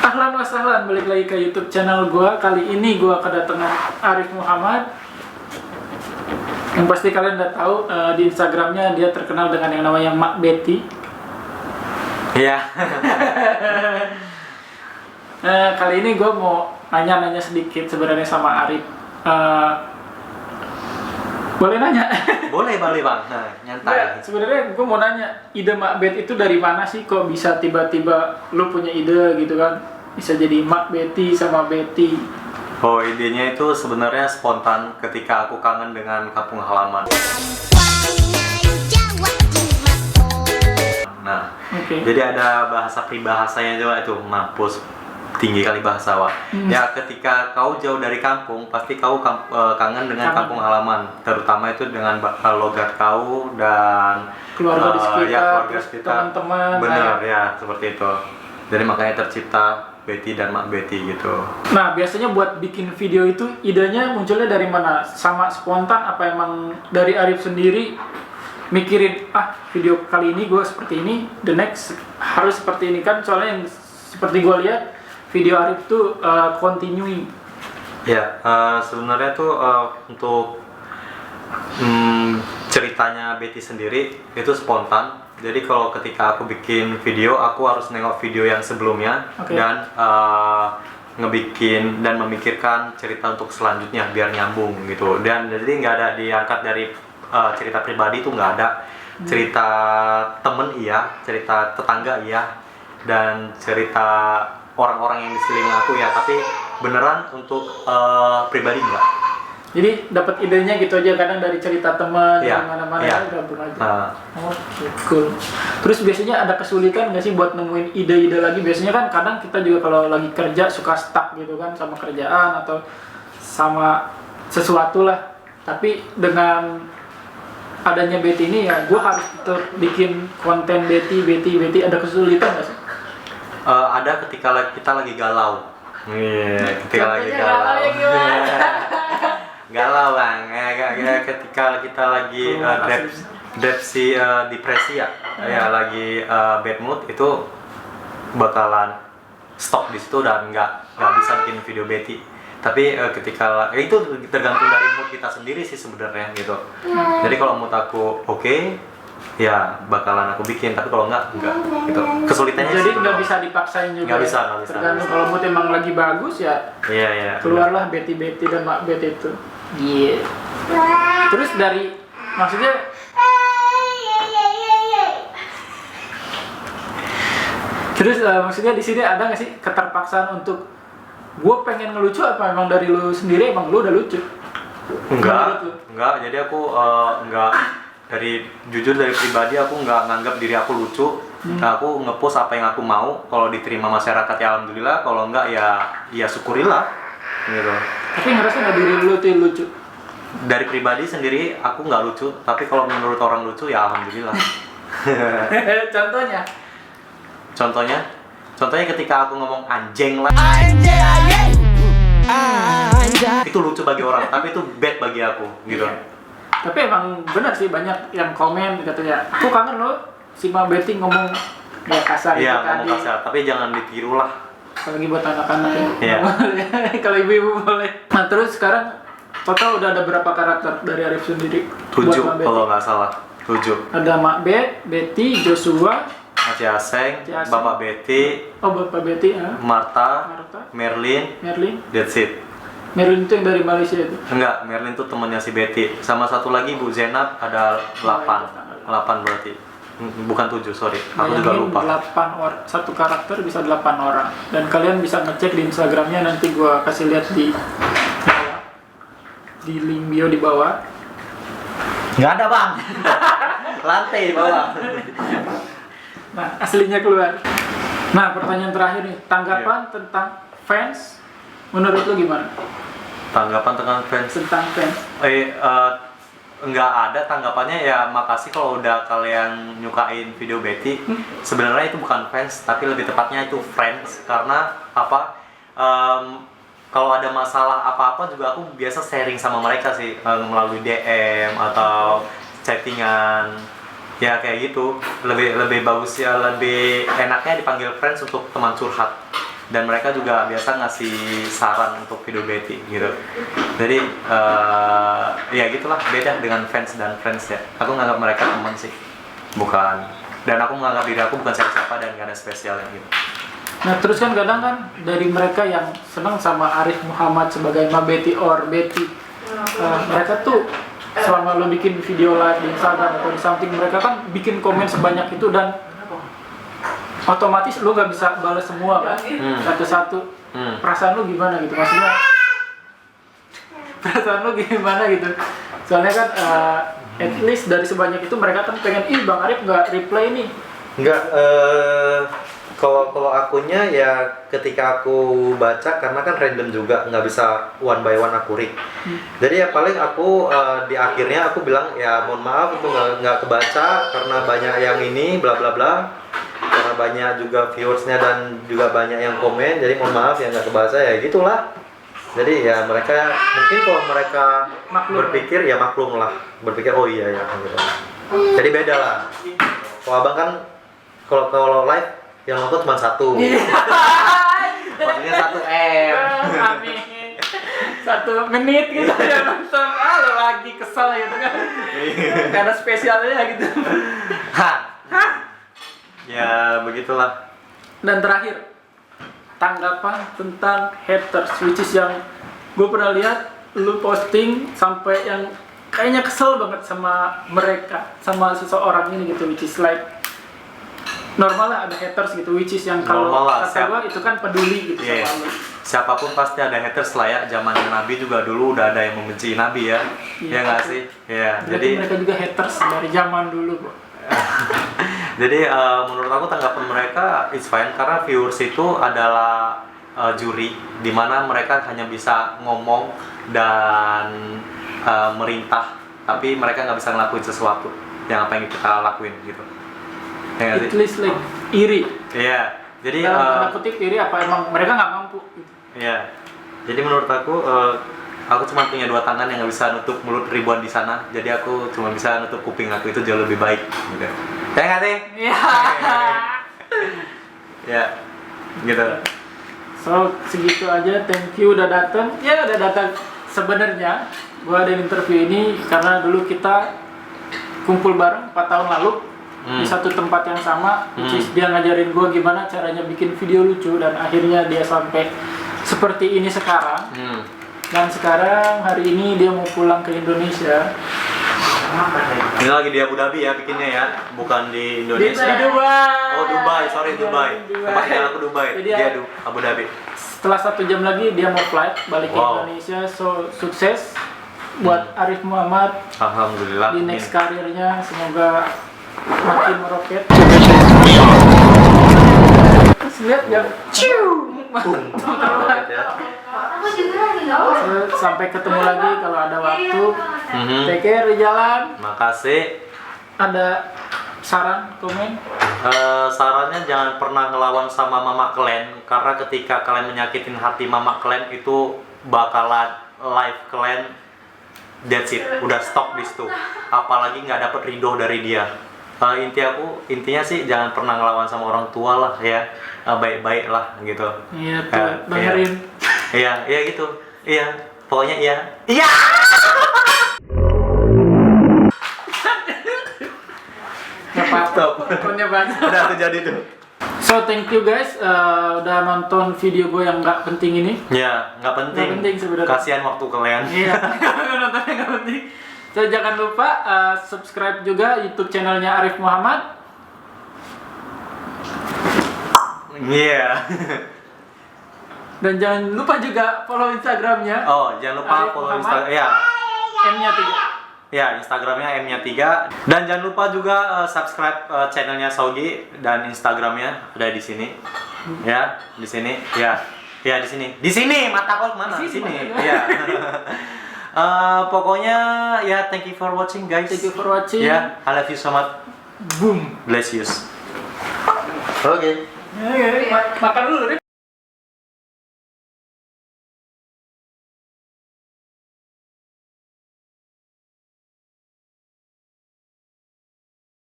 Ahlan wa sahlan, balik lagi ke YouTube channel gua. Kali ini gua kedatangan Arif Muhammad. Yang pasti kalian udah tahu di Instagramnya dia terkenal dengan yang namanya Mak Betty. Iya. Kali ini gua mau nanya-nanya sedikit sebenarnya sama Arif. Boleh nanya? Boleh bang, nah, nyantai. Ya, sebenarnya gue mau nanya, ide Mak Bet itu dari mana sih? Kok bisa tiba-tiba lu punya ide gitu kan? Bisa jadi Mak Betty sama Betty. Oh, idenya itu sebenarnya spontan ketika aku kangen dengan kampung halaman. Nah, jadi ada bahasa peribahasanya juga itu, mampus tinggi kali bahasa Wak. Ya, ketika kau jauh dari kampung, pasti kau kangen dengan kampung halaman, terutama itu dengan logat kau dan keluarga di sekitar, ya, keluarga sekitar, teman-teman. benar ya, seperti itu. Jadi makanya tercipta Betty dan Mak Betty gitu. Nah, biasanya buat bikin video itu idenya munculnya dari mana? Sama spontan apa emang dari Arif sendiri mikirin, video kali ini gue seperti ini, the next harus seperti ini kan? Soalnya yang seperti gue lihat video Arif tuh continuing. Ya, sebenarnya tuh untuk ceritanya Betty sendiri itu spontan. Jadi kalau ketika aku bikin video, aku harus nengok video yang sebelumnya dan ngebikin dan memikirkan cerita untuk selanjutnya biar nyambung gitu. Dan jadi nggak ada diangkat dari cerita pribadi, itu nggak ada. Cerita temen iya, cerita tetangga iya, dan cerita orang-orang yang di sekeliling aku ya, tapi beneran untuk pribadi enggak. Jadi dapat idenya gitu aja, kadang dari cerita teman, ya, mana-mana ya. gabung aja. Oke, cool. Terus biasanya ada kesulitan nggak sih buat nemuin ide-ide lagi? Biasanya kan kadang kita juga kalau lagi kerja suka stuck gitu kan sama kerjaan atau sama sesuatu lah. Tapi dengan adanya Betty ini ya, gue harus tetap bikin konten Betty. Ada kesulitan nggak sih? Ada ketika kita lagi galau. Ketika lagi galau. Galau bang. Ketika kita lagi depresi ya, lagi bad mood, itu bakalan stop di situ dan nggak bisa bikin video Betty. Tapi ketika itu tergantung dari mood kita sendiri sih sebenarnya gitu. Jadi kalau mood aku oke, ya bakalan aku bikin, tapi kalau enggak gitu. Kesulitannya jadi nggak bisa dipaksain juga. Nggak bisa. Tergantung kalau mood emang lagi bagus ya. Iya. Keluarlah Betty dan Mak Bet itu. Iya. Terus dari maksudnya maksudnya di sini ada nggak sih keterpaksaan untuk gue pengen ngelucu, apa emang dari lu sendiri emang lu udah lucu? Enggak. Jadi aku jujur dari pribadi aku nggak nganggap diri aku lucu. Aku ngepost apa yang aku mau. Kalau diterima masyarakat ya alhamdulillah. Kalau enggak ya syukurilah gitu. Tapi ngerasa nggak diri lu tuh lucu? Dari pribadi sendiri aku nggak lucu. Tapi kalau menurut orang lucu ya alhamdulillah. Contohnya ketika aku ngomong anjing lah, itu lucu bagi orang, tapi itu bad bagi aku gitu. Tapi emang benar sih, banyak yang komen katanya, aku kangen lo si Mak Betty ngomong ya kasar. Iya, ngomong kasar, tapi jangan ditiru lah. Apalagi buat anak-anak ya. Iya. Kalau ibu-ibu boleh. Nah terus sekarang total udah ada berapa karakter dari Arif sendiri? 7 kalau nggak salah. 7. Ada Mak Bet, Betty, Joshua, Aceh Aseng, Bapak Betty, Bapak Betty, Marta, Merlin, that's it. Merlin itu yang dari Malaysia itu? Enggak, Merlin itu temannya si Betty. Sama satu lagi Bu Zenab, ada 8 berarti. Bukan 7, sorry. Aku juga lupa. 8 orang, satu karakter bisa 8 orang. Dan kalian bisa ngecek di Instagramnya, nanti gua kasih lihat di bawah, di link bio di bawah. Nggak ada bang. Lantai di bawah. Nah, aslinya keluar. Nah, pertanyaan terakhir nih, tanggapan tentang fans, menurut lu gimana? Tanggapan tentang fans? Nggak ada tanggapannya ya, makasih kalau udah kalian nyukain video Betty. Sebenarnya itu bukan fans, tapi lebih tepatnya itu friends. Karena apa? Kalau ada masalah apa-apa juga aku biasa sharing sama mereka sih, melalui DM atau chattingan. Ya kayak gitu, lebih bagus ya, lebih enaknya dipanggil friends untuk teman curhat. dan mereka juga biasa ngasih saran untuk video Betty gitu. Jadi ya gitulah, beda dengan fans dan friends ya. Aku nganggap mereka teman sih, bukan, dan aku menganggap diri aku bukan siapa-siapa dan gak ada spesialnya gitu. Nah terus kan kadang kan dari mereka yang senang sama Arif Muhammad sebagai Ma Betty or Betty, mereka tuh selama lo bikin video live di Instagram atau di something, mereka kan bikin komen sebanyak itu dan otomatis lu gak bisa balas semua kan, satu-satu. Perasaan lu gimana gitu, maksudnya perasaan lu gimana gitu, soalnya kan at least dari sebanyak itu mereka kan pengen, Bang Arif nggak reply nih. Enggak, kalau akunya ya ketika aku baca, karena kan random juga, nggak bisa one by one aku read. Jadi ya paling aku di akhirnya aku bilang ya mohon maaf itu nggak kebaca karena banyak yang ini bla bla bla, karena banyak juga viewersnya dan juga banyak yang komen, jadi mohon maaf ya nggak kebaca ya gitulah. Jadi ya mereka mungkin kalau mereka berpikir ya maklum lah, berpikir oh iya ya gitu. Jadi beda lah. Kalau abang kan kalau live yang nonton cuma satu. Maksudnya 1 M. Amin. 1 menit gitu ya nonton. Lo lagi kesel gitu kan. Karena spesialnya gitu. Ya begitulah. Dan terakhir, tanggapan tentang haters, which is yang gue pernah lihat lu posting sampai yang kayaknya kesel banget sama mereka, sama seseorang ini gitu, which is like normal lah ada haters gitu, which is yang kalau kata gue itu kan peduli gitu sama lu. Siapapun pasti ada haters lah ya. Zaman Nabi juga dulu udah ada yang membenci Nabi ya. Ya nggak sih? Ya. Jadi mereka juga haters dari zaman dulu kok. Jadi menurut aku tanggapan mereka it's fine karena viewers itu adalah juri di mana mereka hanya bisa ngomong dan merintah, tapi mereka nggak bisa ngelakuin sesuatu yang apa yang kita lakuin gitu. Ya, at least like iri. Iya. Jadi tanda kutip iri apa emang mereka nggak mampu gitu. Iya. Jadi menurut aku cuma punya 2 tangan yang nggak bisa nutup mulut ribuan di sana. Jadi aku cuma bisa nutup kuping aku, itu jauh lebih baik gitu. Ya nggak sih? Iya. Ya, gitu. So segitu aja, thank you udah datang. Ya udah datang. Sebenarnya gua ada interview ini karena dulu kita kumpul bareng 4 tahun lalu di satu tempat yang sama. Which is dia ngajarin gua gimana caranya bikin video lucu dan akhirnya dia sampai seperti ini sekarang. Dan sekarang hari ini dia mau pulang ke Indonesia. Ini lagi di Abu Dhabi ya bikinnya ya, bukan di Indonesia. Di Dubai. Oh Dubai, sorry Dubai. Tempat tinggal aku Dubai. Jadi Dia Abu Dhabi. Setelah 1 jam lagi dia mau flight balik ke Indonesia. So sukses buat Arif Muhammad. Alhamdulillah. Di next karirnya semoga makin meroket. Terus lihat ya. Sampai ketemu lagi kalau ada waktu. Take care di jalan. Makasih. Ada saran, komen? Sarannya jangan pernah ngelawan sama mama kalian, karena ketika kalian menyakitin hati mama kalian itu bakalan life kalian that's it, udah stop di situ. Apalagi nggak dapet ridho dari dia. Intinya sih jangan pernah ngelawan sama orang tua lah ya, baik-baik lah gitu. Iya tuh, Bang Herin. Iya gitu. Iya, pokoknya iya. Iya. Gak apa-apa, pokoknya banyak. Udah tuh jadi tuh. So thank you guys, udah nonton video gue yang nggak penting ini. Ya, nggak penting. Nggak penting sebenarnya. Kasihan waktu kalian. Iya, nontonnya nggak penting. So jangan lupa subscribe juga YouTube channelnya Arif Muhammad. Iya. Dan jangan lupa juga follow Instagramnya. Oh, jangan lupa Arif follow Muhammad. Instagram. Ya. M-nya 3. Ya, Instagramnya M-nya 3. Dan jangan lupa juga subscribe channelnya Sogi dan Instagramnya ada di sini. Ya, di sini. Ya. Ya, di sini. Di sini, mata kau mana? Di sini. Ya. Pokoknya ya thank you for watching guys. Thank you for watching. Ya, I love you so much. Boom. Bless you. Oke. Makan dulu, Rif.